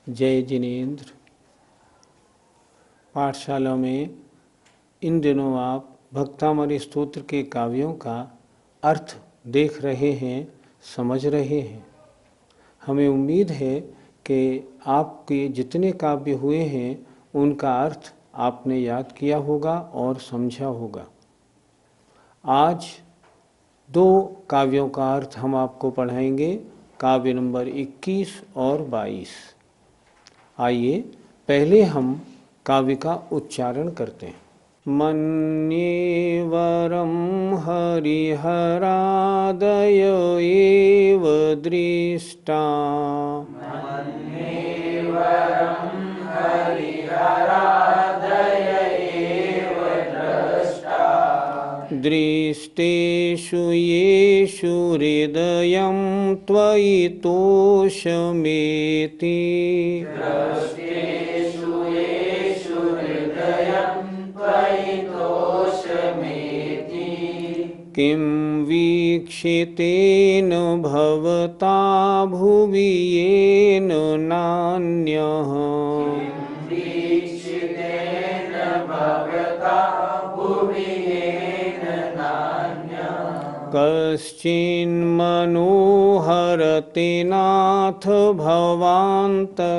जय जिनेन्द्र। पाठशाला में इन दिनों आप भक्तामणि स्तोत्र के काव्यों का अर्थ देख रहे हैं, समझ रहे हैं। हमें उम्मीद है कि आपके जितने काव्य हुए हैं उनका अर्थ आपने याद किया होगा और समझा होगा। आज दो काव्यों का अर्थ हम आपको पढ़ाएंगे, काव्य नंबर 21 और 22। आइए पहले हम काव्य का उच्चारण करते हैं। मन्ये वरम हरिहरादय एव दृष्टा, मन्ये वरं हरिहरादय एव द्रष्टा, दृष्टेषु येषु हृदयं त्वयि तोषमेति, दृष्टेषु येषु हृदयं त्वयि तोषमेति, किं वीक्षितेन भवता भुवि येन नान्यः, वीक्षितेन भवता भुवि येन नान्यः, कश्चिन्मनोहरति नाथ भवान्तरेऽपि,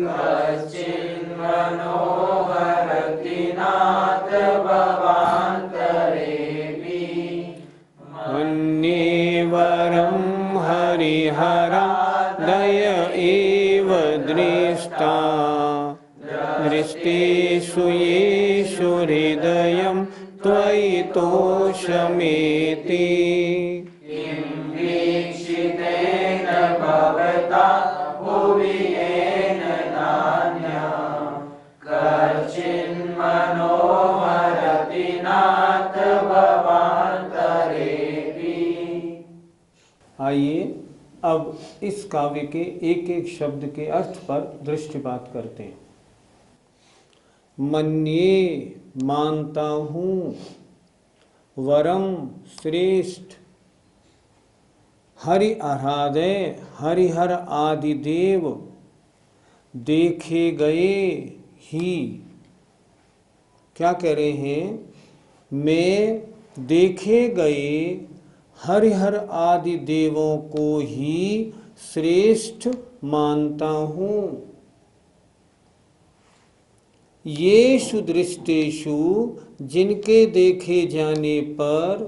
कश्चिन्मनोहरति नाथ भवान्तरेऽपि, मन्ये वरं हरिहरादय एव दृष्टा, दृष्टेषु येषु हृदयं त्वयि तोषमेति, किं वीक्षितेन भवता भुवि येन नान्यः, कश्चिन्मनोहरति नाथ भवान्तरेऽपि। आइए अब इस काव्य के एक एक शब्द के अर्थ पर दृष्टिपात करते हैं। मन्ये मानता हूँ, वरम श्रेष्ठ, हरि आराधय हरिहर आदि देव, देखे गए ही। क्या कह रहे हैं? मैं देखे गए हरिहर आदि देवों को ही श्रेष्ठ मानता हूँ। येषु दृष्टेषु, जिनके देखे जाने पर,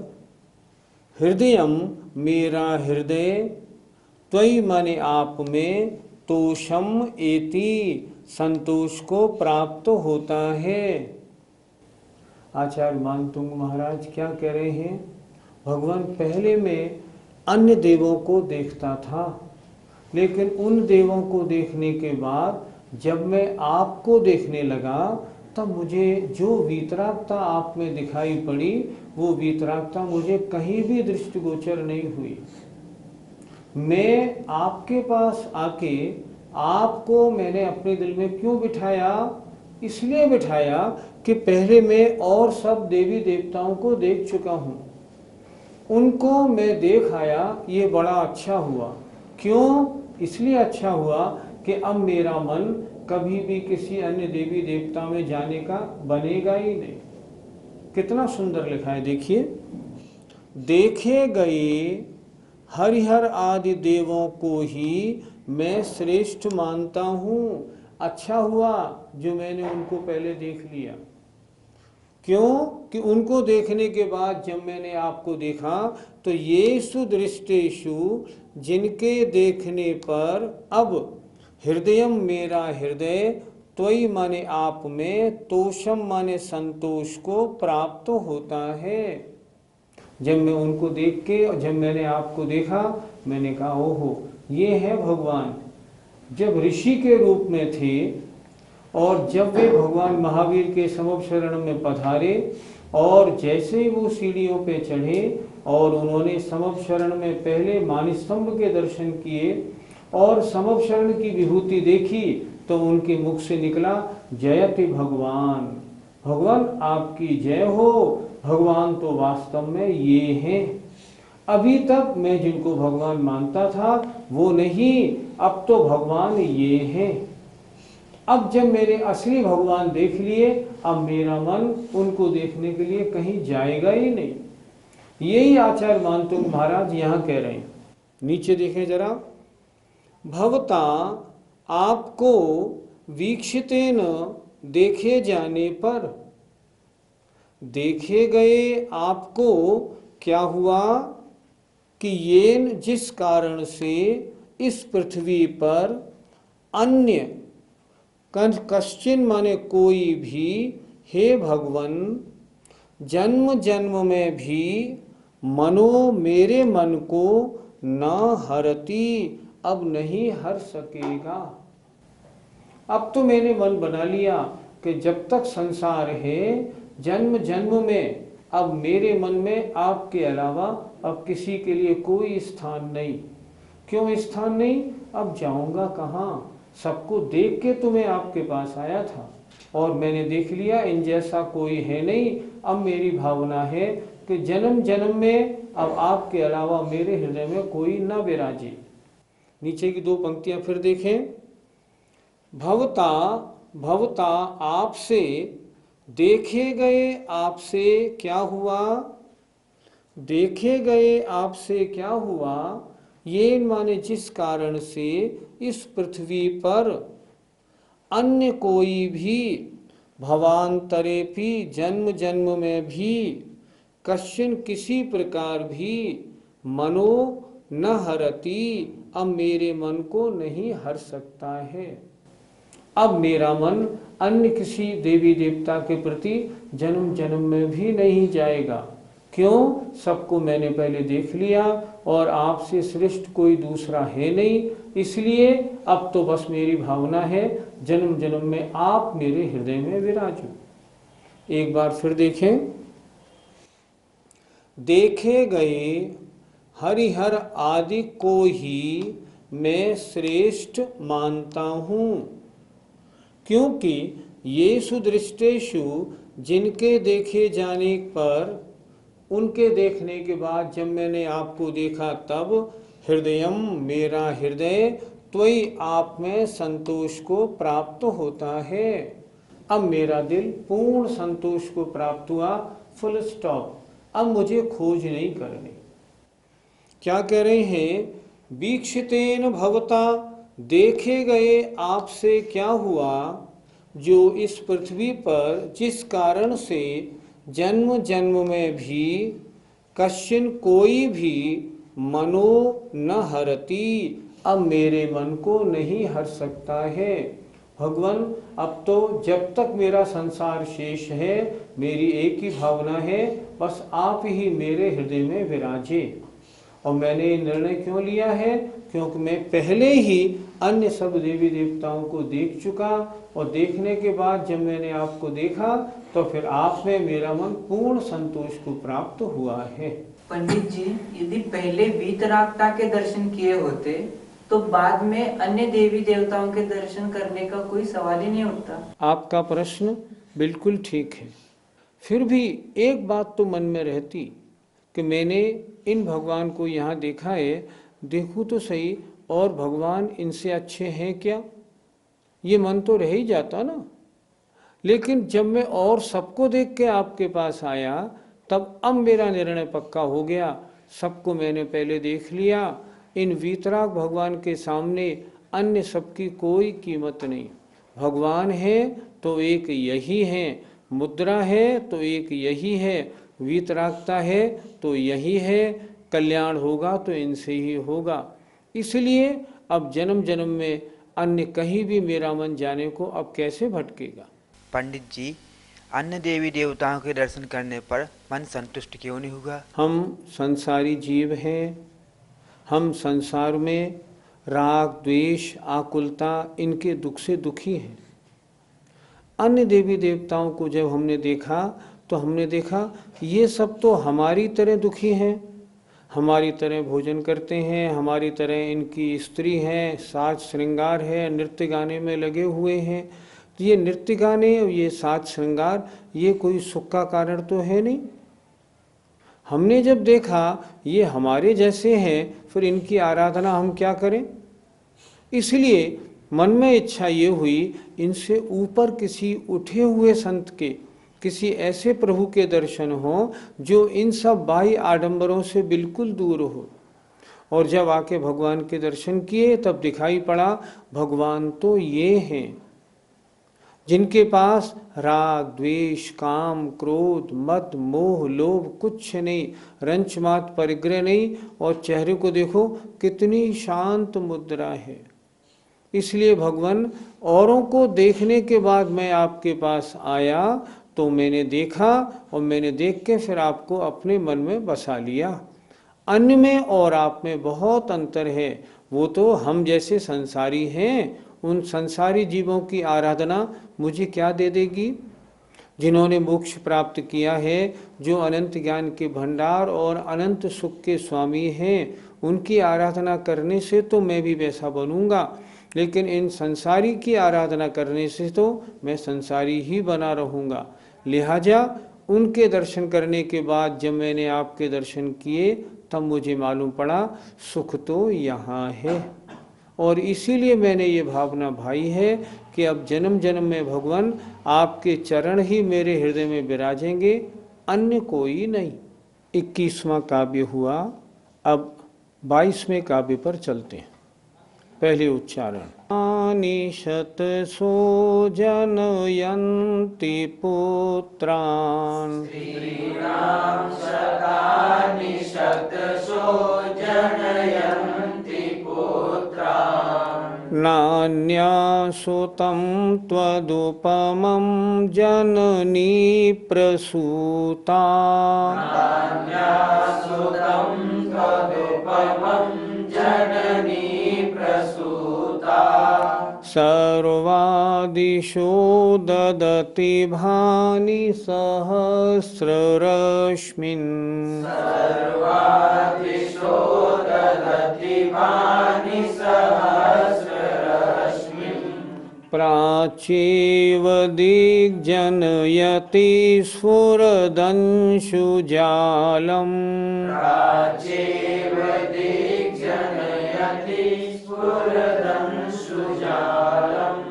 हृदयम मेरा हृदय, त्वयि माने आप में, तोषम एति संतोष को प्राप्त होता है। आचार्य मानतुंग महाराज क्या कह रहे हैं? भगवान पहले में अन्य देवों को देखता था, लेकिन उन देवों को देखने के बाद जब मैं आपको देखने लगा तब मुझे जो वीतरागता आप में दिखाई पड़ी, वो वीतरागता मुझे कहीं भी दृष्टिगोचर नहीं हुई। मैं आपके पास आके आपको मैंने अपने दिल में क्यों बिठाया? इसलिए बिठाया कि पहले मैं और सब देवी देवताओं को देख चुका हूँ, उनको मैं देख आया, ये बड़ा अच्छा हुआ। क्यों? इसलिए अच्छा हुआ कि अब मेरा मन कभी भी किसी अन्य देवी देवता में जाने का बनेगा ही नहीं। कितना सुंदर लिखा है, देखिए। देखे गए हरिहर आदि देवों को ही मैं श्रेष्ठ मानता हूँ। अच्छा हुआ जो मैंने उनको पहले देख लिया। क्यों? कि उनको देखने के बाद जब मैंने आपको देखा तो येषु दृष्टेषु, जिनके देखने पर, अब हृदयम मेरा हृदय, त्वयि माने आप में, तोषम माने संतोष को प्राप्त होता है। जब मैं उनको देख के, जब मैंने आपको देखा, मैंने कहा ओहो ये है भगवान। जब ऋषि के रूप में थे और जब वे भगवान महावीर के समभ शरण में पधारे और जैसे ही वो सीढ़ियों पे चढ़े और उन्होंने समभ शरण में पहले मानिस्तंभ के दर्शन किए और समभ शरण की विभूति देखी तो उनके मुख से निकला जयति भगवान, भगवान आपकी जय हो। भगवान तो वास्तव में ये हैं। अभी तक मैं जिनको भगवान मानता था वो नहीं, अब तो भगवान ये हैं। अब जब मेरे असली भगवान देख लिए, अब मेरा मन उनको देखने के लिए कहीं जाएगा ही नहीं। यही आचार्य मानतुंग महाराज यहाँ कह रहे हैं। नीचे देखें जरा, भवता आपको वीक्षितेन देखे जाने पर, देखे गए आपको क्या हुआ कि येन जिस कारण से इस पृथ्वी पर अन्य कश्चिन माने कोई भी, हे भगवन जन्म जन्म में भी मनो मेरे मन को न हरती, अब नहीं हर सकेगा। अब तो मैंने मन बना लिया कि जब तक संसार है, जन्म जन्म में अब मेरे मन में आपके अलावा अब किसी के लिए कोई स्थान नहीं। क्यों स्थान नहीं? अब जाऊंगा कहाँ? सबको देख के तो मैं आपके पास आया था और मैंने देख लिया इन जैसा कोई है नहीं। अब मेरी भावना है कि जन्म जन्म में अब आपके अलावा मेरे हृदय में कोई न विराजे। नीचे की दो पंक्तियां फिर देखें, भवता भवता आपसे देखे गए आपसे क्या हुआ, देखे गए आपसे क्या हुआ, ये माने जिस कारण से इस पृथ्वी पर अन्य कोई भी भवांतरेपि जन्म जन्म में भी कश्चिन किसी प्रकार भी मनो न हरती, अब मेरे मन को नहीं हर सकता है। अब मेरा मन अन्य किसी देवी देवता के प्रति जन्म जन्म में भी नहीं जाएगा। क्यों? सबको मैंने पहले देख लिया और आपसे श्रेष्ठ कोई दूसरा है नहीं, इसलिए अब तो बस मेरी भावना है जन्म जन्म में आप मेरे हृदय में विराजो। एक बार फिर देखें, देखे गए हरिहर आदि को ही मैं श्रेष्ठ मानता हूँ, क्योंकि ये सुदृष्टेषु जिनके देखे जाने पर, उनके देखने के बाद जब मैंने आपको देखा तब हृदयम मेरा हृदय त्वयि आप में संतोष को प्राप्त होता है। अब मेरा दिल पूर्ण संतोष को प्राप्त हुआ, फुल स्टॉप। अब मुझे खोज नहीं करनी। क्या कह रहे हैं? वीक्षितेन भवता देखे गए आपसे क्या हुआ, जो इस पृथ्वी पर जिस कारण से जन्म जन्म में भी कश्चिन कोई भी मनो न हरती, अब मेरे मन को नहीं हर सकता है। भगवान अब तो जब तक मेरा संसार शेष है, मेरी एक ही भावना है, बस आप ही मेरे हृदय में विराजे। और मैंने निर्णय क्यों लिया है? क्योंकि मैं पहले ही अन्य सब देवी देवताओं को देख चुका और देखने के बाद जब मैंने आपको देखा तो फिर आप में मेरा मन पूर्ण संतोष को प्राप्त हुआ है। पंडित जी, यदि पहले वीतरागता के दर्शन किए होते तो बाद में अन्य देवी देवताओं के दर्शन करने का कोई सवाल ही नहीं उठता। आपका प्रश्न बिल्कुल ठीक है। फिर भी एक बात तो मन में रहती कि मैंने इन भगवान को यहाँ देखा है, देखूँ तो सही और भगवान इनसे अच्छे हैं क्या, ये मन तो रह ही जाता ना। लेकिन जब मैं और सबको देख के आपके पास आया तब अब मेरा निर्णय पक्का हो गया। सबको मैंने पहले देख लिया, इन वीतराग भगवान के सामने अन्य सबकी कोई कीमत नहीं। भगवान है तो एक यही है, मुद्रा है तो एक यही है, वीतरागता है तो यही है, कल्याण होगा तो इनसे ही होगा। इसलिए अब जन्म जन्म में अन्य कहीं भी मेरा मन जाने को अब कैसे भटकेगा। पंडित जी, अन्य देवी देवताओं के दर्शन करने पर मन संतुष्ट क्यों नहीं हुआ? हम संसारी जीव हैं, हम संसार में राग द्वेष आकुलता इनके दुख से दुखी हैं। अन्य देवी देवताओं को जब हमने देखा तो हमने देखा ये सब तो हमारी तरह दुखी हैं, हमारी तरह भोजन करते हैं, हमारी तरह इनकी स्त्री हैं, साज श्रृंगार है, नृत्य गाने में लगे हुए हैं। ये नृत्य गाने, ये साज श्रृंगार, ये कोई सुख का कारण तो है नहीं। हमने जब देखा ये हमारे जैसे हैं, फिर इनकी आराधना हम क्या करें? इसलिए मन में इच्छा ये हुई, इनसे ऊपर किसी उठे हुए संत के, किसी ऐसे प्रभु के दर्शन हो जो इन सब बाह्य आडंबरों से बिल्कुल दूर हो। और जब आके भगवान के दर्शन किए तब दिखाई पड़ा भगवान तो ये हैं जिनके पास राग, द्वेष, काम, क्रोध, मद, मोह, लोभ कुछ नहीं, रंच मात्र परिग्रह नहीं, और चेहरे को देखो कितनी शांत मुद्रा है। इसलिए भगवान, औरों को देखने के बाद मैं आपके पास आया तो मैंने देखा, और मैंने देख के फिर आपको अपने मन में बसा लिया। अन्य में और आप में बहुत अंतर है। वो तो हम जैसे संसारी हैं, उन संसारी जीवों की आराधना मुझे क्या दे देगी? जिन्होंने मोक्ष प्राप्त किया है, जो अनंत ज्ञान के भंडार और अनंत सुख के स्वामी हैं, उनकी आराधना करने से तो मैं भी वैसा बनूंगा, लेकिन इन संसारी की आराधना करने से तो मैं संसारी ही बना रहूँगा। लिहाजा उनके दर्शन करने के बाद जब मैंने आपके दर्शन किए तब मुझे मालूम पड़ा सुख तो यहाँ है। और इसीलिए मैंने ये भावना भाई है कि अब जन्म जन्म में भगवान आपके चरण ही मेरे हृदय में विराजेंगे, अन्य कोई नहीं। 21वां काव्य हुआ। अब 22वें काव्य पर चलते हैं। पहले उच्चारण। निशत सो जनयन्ति पुत्रान् स्त्रीणां शतानिशत सो जनयन्ति पुत्रान् नान्या सुतं त्वदुपमं जननी प्रसूता नान्या सुतं त्वदुपमं जननी प्रसूता सर्वादिशो ददति भानि सहस्ररश्मिन् सर्वादिशो ददति भानि सहस्ररश्मिन् प्राचीव दिग्जनयति स्फुरदंशुजालम् प्राचेव दिग्जनयति स्फुरदंशुजालम्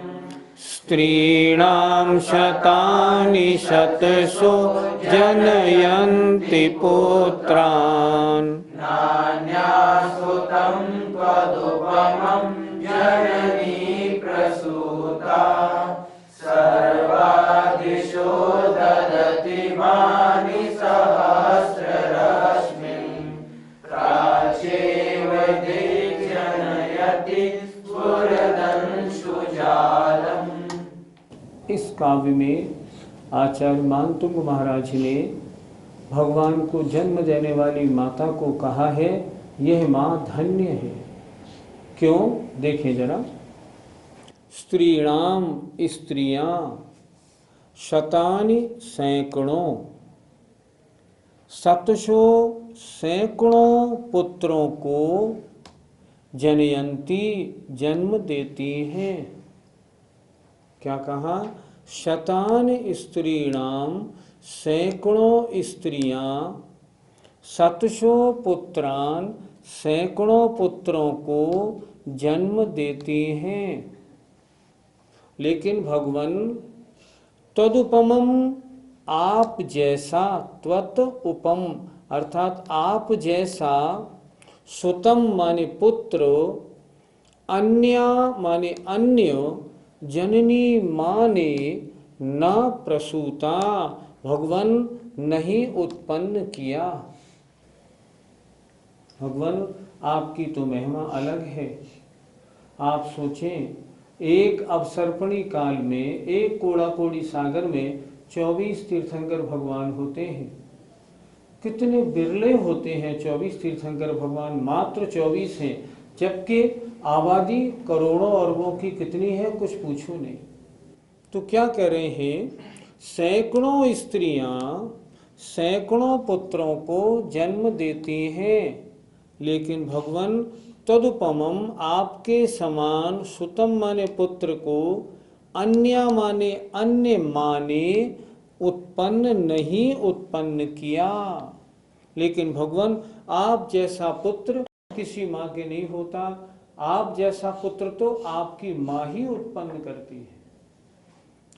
स्त्रीणां शतानि शतशो जनयन्ति पुत्रान् नान्या सुतं त्वदुपमं जननी प्रसूता सर्वादिशो ददति भानि सहस्ररश्मिन् प्राचेव दिग्जनयति स्फुरदंशुजालम्। इस काव्य में आचार्य मानतुंग महाराज ने भगवान को जन्म देने वाली माता को कहा है, यह माँ धन्य है। क्यों? देखें जरा। स्त्रीणाम स्त्रियां, शतानि सैकड़ों, शतशो सैकड़ों पुत्रों को जनयंती जन्म देती हैं। क्या कहा? शतान स्त्रीणाम, सैकड़ों स्त्रियां, शतशो पुत्रान, सैकड़ों पुत्रों को जन्म देती हैं। लेकिन भगवान तदुपमम, आप जैसा, त्वत उपम अर्थात आप जैसा, सुतम माने पुत्र, अन्य माने अन्य, जननी माने न प्रसूता, भगवान नहीं उत्पन्न किया। भगवान आपकी तो महिमा अलग है। आप सोचें, एक अवसर्पणी काल में, एक कोड़ा कोड़ी सागर में 24 तीर्थंकर भगवान होते हैं। कितने बिरले होते हैं 24 तीर्थंकर भगवान, मात्र 24 हैं, जबकि आबादी करोड़ों अरबों की कितनी है, कुछ पूछो नहीं। तो क्या कह रहे हैं? सैकड़ों स्त्रियां सैकड़ों पुत्रों को जन्म देती हैं, लेकिन भगवान तदुपमम, आपके समान, सुतम माने पुत्र को, अन्य माने अन्य माने उत्पन्न नहीं उत्पन्न किया। लेकिन भगवान आप जैसा पुत्र किसी माँ के नहीं होता, आप जैसा पुत्र तो आपकी माँ ही उत्पन्न करती है।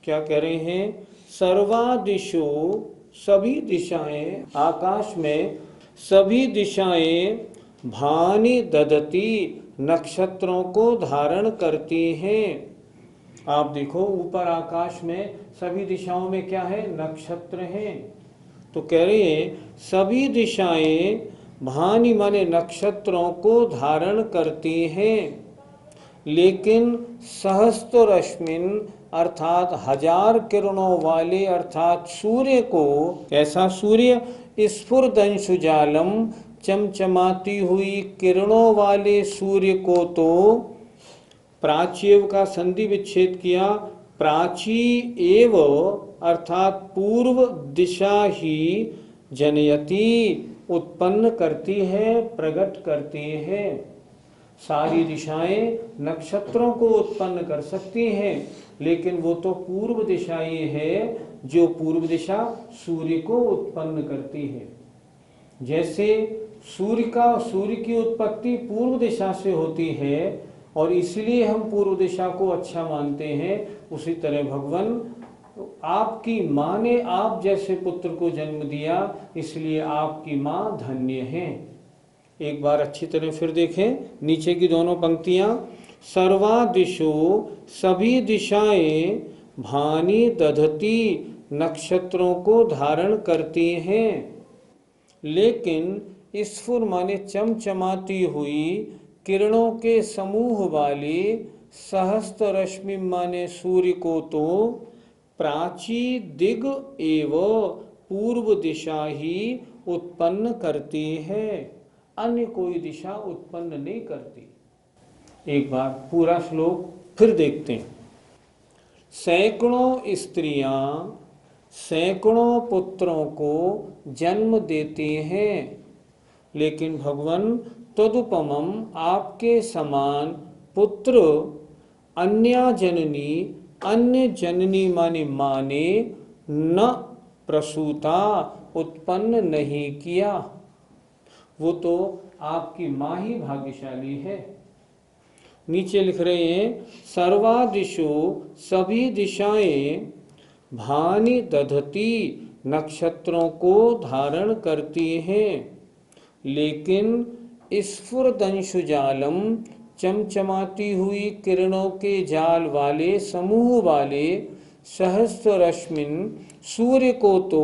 क्या कह रहे हैं? सर्वादिशो, सभी दिशाएं, आकाश में सभी दिशाएं भानि दधती, नक्षत्रों को धारण करती हैं। आप देखो ऊपर आकाश में सभी दिशाओं में क्या है? नक्षत्र हैं। तो कह रहे हैं सभी दिशाएं भानि माने नक्षत्रों को धारण करती हैं, लेकिन सहस्त्र रश्मिन अर्थात 1000 किरणों वाले अर्थात सूर्य को, ऐसा सूर्य स्फुरदंशुजालम चमचमाती हुई किरणों वाले सूर्य को तो प्राचीव का संधि विच्छेद किया, प्राची एव अर्थात पूर्व दिशा ही जनयति उत्पन्न करती है, प्रकट करती है। सारी दिशाएं नक्षत्रों को उत्पन्न कर सकती हैं, लेकिन वो तो पूर्व दिशाएं है जो पूर्व दिशा सूर्य को उत्पन्न करती है। जैसे सूर्य की उत्पत्ति पूर्व दिशा से होती है और इसलिए हम पूर्व दिशा को अच्छा मानते हैं, उसी तरह भगवान आपकी माँ ने आप जैसे पुत्र को जन्म दिया, इसलिए आपकी माँ धन्य है। एक बार अच्छी तरह फिर देखें नीचे की दोनों पंक्तियां। सर्वादिशो, सभी दिशाएं भानि दधती, नक्षत्रों को धारण करती हैं, लेकिन स्फुर माने चमचमाती हुई किरणों के समूह वाली सहस्त्र रश्मि माने सूर्य को तो प्राची दिग एव पूर्व दिशा ही उत्पन्न करती है, अन्य कोई दिशा उत्पन्न नहीं करती। एक बार पूरा श्लोक फिर देखते हैं। सैकड़ों स्त्रियां सैकड़ों पुत्रों को जन्म देती हैं, लेकिन भगवान तदुपमम आपके समान पुत्र अन्य जननी माने न प्रसूता उत्पन्न नहीं किया। वो तो आपकी माँ ही भाग्यशाली है। नीचे लिख रहे हैं सर्वादिशो, सभी दिशाएं भानि दधती, नक्षत्रों को धारण करती हैं, लेकिन स्फुरदंशुजालम चमचमाती हुई किरणों के जाल वाले समूह वाले सहस्त्र रश्मिन सूर्य को तो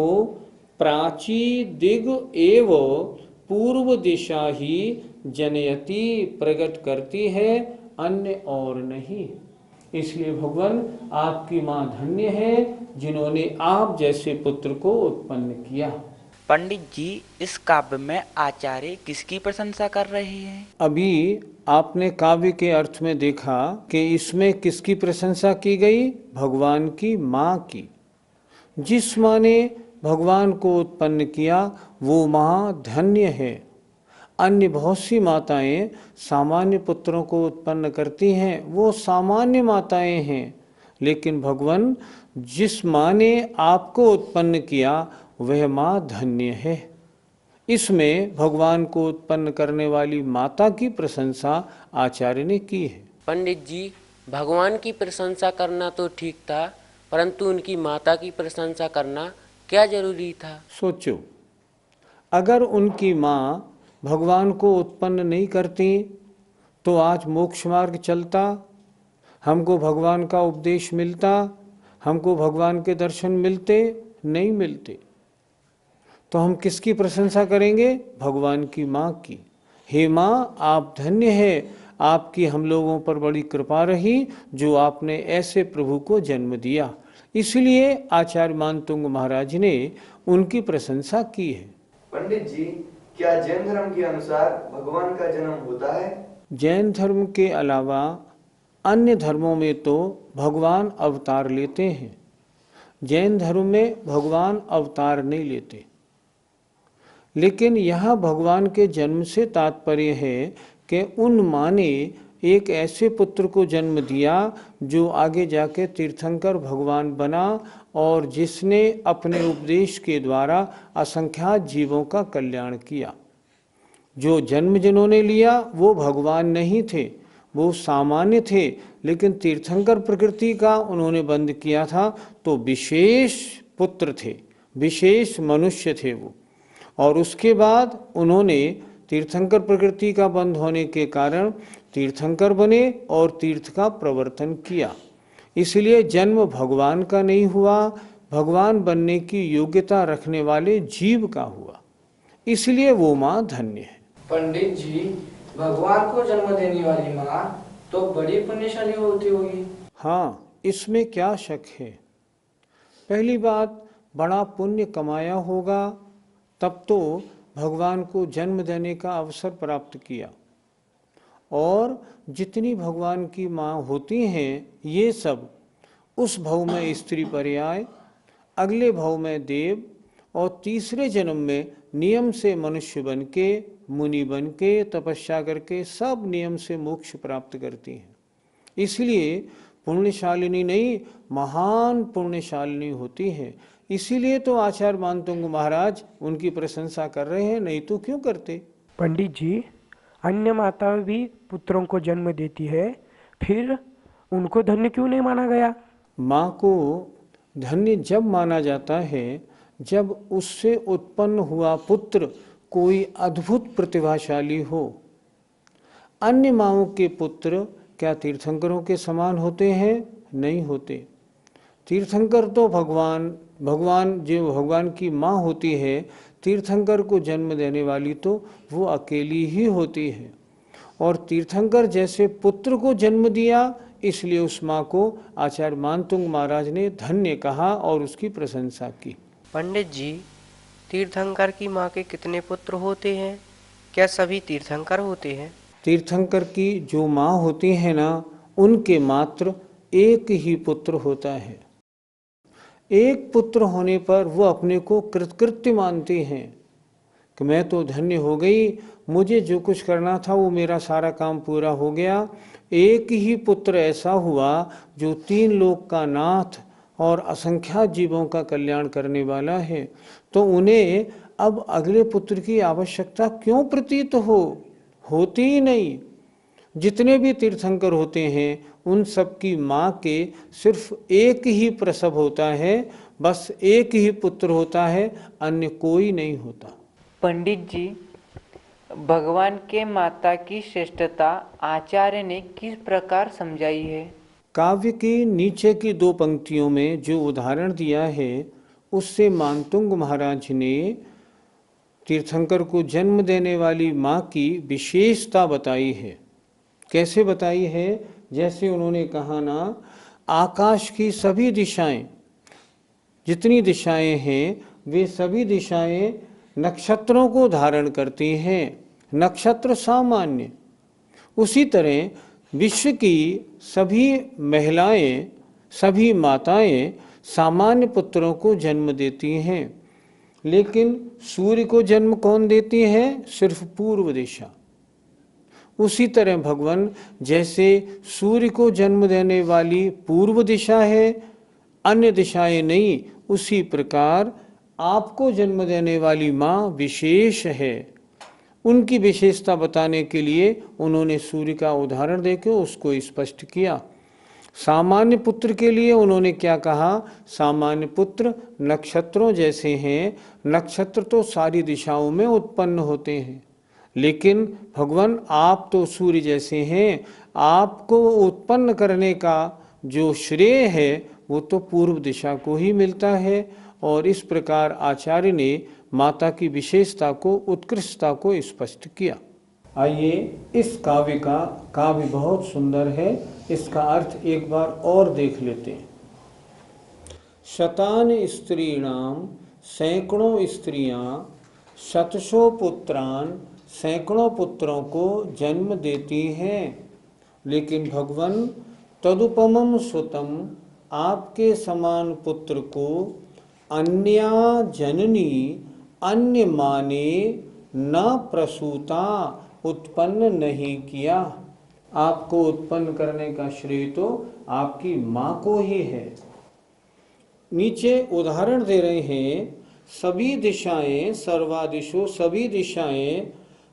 प्राची दिग एव पूर्व दिशा ही जनयति प्रकट करती है, अन्य और नहीं। इसलिए भगवान आपकी माँ धन्य है जिन्होंने आप जैसे पुत्र को उत्पन्न किया। पंडित जी, इस काव्य में आचार्य किसकी प्रशंसा कर रहे हैं? अभी आपने काव्य के अर्थ में देखा कि इसमें किसकी प्रशंसा की गई? भगवान की माँ की। जिस माँ ने भगवान को उत्पन्न किया वो माँ धन्य है। अन्य बहुत सी माताएं सामान्य पुत्रों को उत्पन्न करती हैं, वो सामान्य माताएं हैं, लेकिन भगवान जिस माँ ने आपको उत्पन्न किया वह माँ धन्य है। इसमें भगवान को उत्पन्न करने वाली माता की प्रशंसा आचार्य ने की है। पंडित जी, भगवान की प्रशंसा करना तो ठीक था, परंतु उनकी माता की प्रशंसा करना क्या जरूरी था? सोचो, अगर उनकी माँ भगवान को उत्पन्न नहीं करती तो आज मोक्ष मार्ग चलता, हमको भगवान का उपदेश मिलता, हमको भगवान के दर्शन मिलते? नहीं मिलते। तो हम किसकी प्रशंसा करेंगे? भगवान की माँ की। हे माँ, आप धन्य है, आपकी हम लोगों पर बड़ी कृपा रही जो आपने ऐसे प्रभु को जन्म दिया। इसलिए आचार्य मानतुंग महाराज ने उनकी प्रशंसा की है। पंडित जी, क्या जैन धर्म के अनुसार भगवान का जन्म होता है? जैन धर्म के अलावा अन्य धर्मों में तो भगवान अवतार लेते हैं। जैन धर्म में भगवान अवतार नहीं लेते, लेकिन यहाँ भगवान के जन्म से तात्पर्य है कि उन माँ ने एक ऐसे पुत्र को जन्म दिया जो आगे जाके तीर्थंकर भगवान बना और जिसने अपने उपदेश के द्वारा असंख्यात जीवों का कल्याण किया। जो जन्म जिन्होंने लिया वो भगवान नहीं थे, वो सामान्य थे, लेकिन तीर्थंकर प्रकृति का उन्होंने बंद किया था तो विशेष पुत्र थे, विशेष मनुष्य थे वो। और उसके बाद उन्होंने तीर्थंकर प्रकृति का बंद होने के कारण तीर्थंकर बने और तीर्थ का प्रवर्तन किया। इसलिए जन्म भगवान का नहीं हुआ, भगवान बनने की योग्यता रखने वाले जीव का हुआ, इसलिए वो माँ धन्य है। पंडित जी, भगवान को जन्म देने वाली माँ तो बड़ी पुण्यशाली होती होगी। हाँ, इसमें क्या शक है। पहली बात, बड़ा पुण्य कमाया होगा तब तो भगवान को जन्म देने का अवसर प्राप्त किया। और जितनी भगवान की माँ होती हैं ये सब उस भव में स्त्री पर्याय, अगले भव में देव और तीसरे जन्म में नियम से मनुष्य बन के, मुनि बन के, तपस्या करके सब नियम से मोक्ष प्राप्त करती हैं। इसलिए पुण्यशालिनी नहीं, महान पुण्यशालिनी होती है। इसीलिए तो आचार्य मानतुंग महाराज उनकी प्रशंसा कर रहे हैं, नहीं तो क्यों करते। पंडित जी, अन्य माताएं भी पुत्रों को जन्म देती है, फिर उनको धन्य क्यों नहीं माना गया? माँ को धन्य जब माना जाता है जब उससे उत्पन्न हुआ पुत्र कोई अद्भुत प्रतिभाशाली हो। अन्य माँओं के पुत्र क्या तीर्थंकरों के समान होते हैं? नहीं होते। तीर्थंकर तो भगवान जो भगवान की माँ होती है, तीर्थंकर को जन्म देने वाली तो वो अकेली ही होती है। और तीर्थंकर जैसे पुत्र को जन्म दिया, इसलिए उस माँ को आचार्य मानतुंग महाराज ने धन्य कहा और उसकी प्रशंसा की। पंडित जी, तीर्थंकर की माँ के कितने पुत्र होते हैं? क्या सभी तीर्थंकर होते हैं? तीर्थंकर की जो माँ होती है ना, उनके मात्र एक ही पुत्र होता है। एक पुत्र होने पर वो अपने को कृतकृत्य मानती हैं कि मैं तो धन्य हो गई, मुझे जो कुछ करना था वो मेरा सारा काम पूरा हो गया। एक ही पुत्र ऐसा हुआ जो 3 लोक का नाथ और असंख्यात जीवों का कल्याण करने वाला है, तो उन्हें अब अगले पुत्र की आवश्यकता क्यों प्रतीत होती ही नहीं। जितने भी तीर्थंकर होते हैं उन सब की माँ के सिर्फ एक ही प्रसव होता है, बस एक ही पुत्र होता है, अन्य कोई नहीं होता। पंडित जी, भगवान के माता की श्रेष्ठता आचार्य ने किस प्रकार समझाई है? काव्य की नीचे की 2 पंक्तियों में जो उदाहरण दिया है उससे मानतुंग महाराज ने तीर्थंकर को जन्म देने वाली माँ की विशेषता बताई है। कैसे बताई है? जैसे उन्होंने कहा ना, आकाश की सभी दिशाएं, जितनी दिशाएं हैं वे सभी दिशाएं नक्षत्रों को धारण करती हैं, नक्षत्र सामान्य। उसी तरह विश्व की सभी महिलाएं, सभी माताएं सामान्य पुत्रों को जन्म देती हैं, लेकिन सूर्य को जन्म कौन देती है? सिर्फ पूर्व दिशा। उसी तरह भगवान जैसे सूर्य को जन्म देने वाली पूर्व दिशा है, अन्य दिशाएं नहीं, उसी प्रकार आपको जन्म देने वाली माँ विशेष है। उनकी विशेषता बताने के लिए उन्होंने सूर्य का उदाहरण देकर उसको स्पष्ट किया। सामान्य पुत्र के लिए उन्होंने क्या कहा? सामान्य पुत्र नक्षत्रों जैसे हैं, नक्षत्र तो सारी दिशाओं में उत्पन्न होते हैं, लेकिन भगवान आप तो सूर्य जैसे हैं, आपको उत्पन्न करने का जो श्रेय है वो तो पूर्व दिशा को ही मिलता है। और इस प्रकार आचार्य ने माता की विशेषता को, उत्कृष्टता को स्पष्ट किया। आइए, इस काव्य बहुत सुंदर है, इसका अर्थ एक बार और देख लेते हैं। शतान स्त्रीणाम, सैकड़ों स्त्रियां, शतशो पुत्रान, सैकड़ों पुत्रों को जन्म देती हैं, लेकिन भगवान तदुपमम सुतम, आपके समान पुत्र को अन्या जननी, अन्य माने न प्रसूता, उत्पन्न नहीं किया। आपको उत्पन्न करने का श्रेय तो आपकी माँ को ही है। नीचे उदाहरण दे रहे हैं, सभी दिशाएं, सर्वादिशो सभी दिशाएं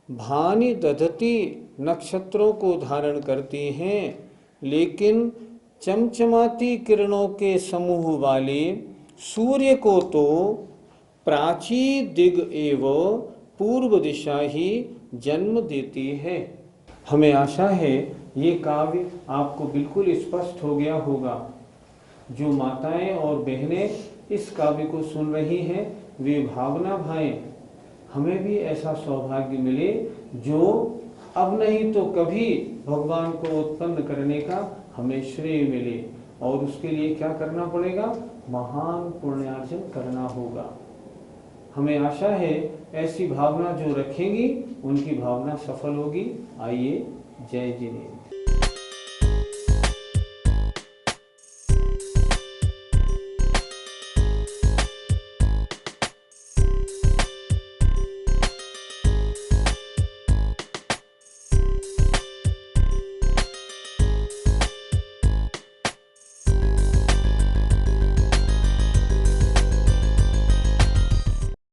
भानि दधती नक्षत्रों को धारण करती हैं, लेकिन चमचमाती किरणों के समूह वाले सूर्य को तो प्राची दिग एवं पूर्व दिशा ही जन्म देती है। हमें आशा है ये काव्य आपको बिल्कुल स्पष्ट हो गया होगा। जो माताएं और बहनें इस काव्य को सुन रही हैं वे भावना भाएं, हमें भी ऐसा सौभाग्य मिले जो अब नहीं तो कभी भगवान को उत्पन्न करने का हमें श्रेय मिले। और उसके लिए क्या करना पड़ेगा? महान पुण्यार्जन करना होगा। हमें आशा है ऐसी भावना जो रखेंगी उनकी भावना सफल होगी। आइए, जय जिनेन्द्र।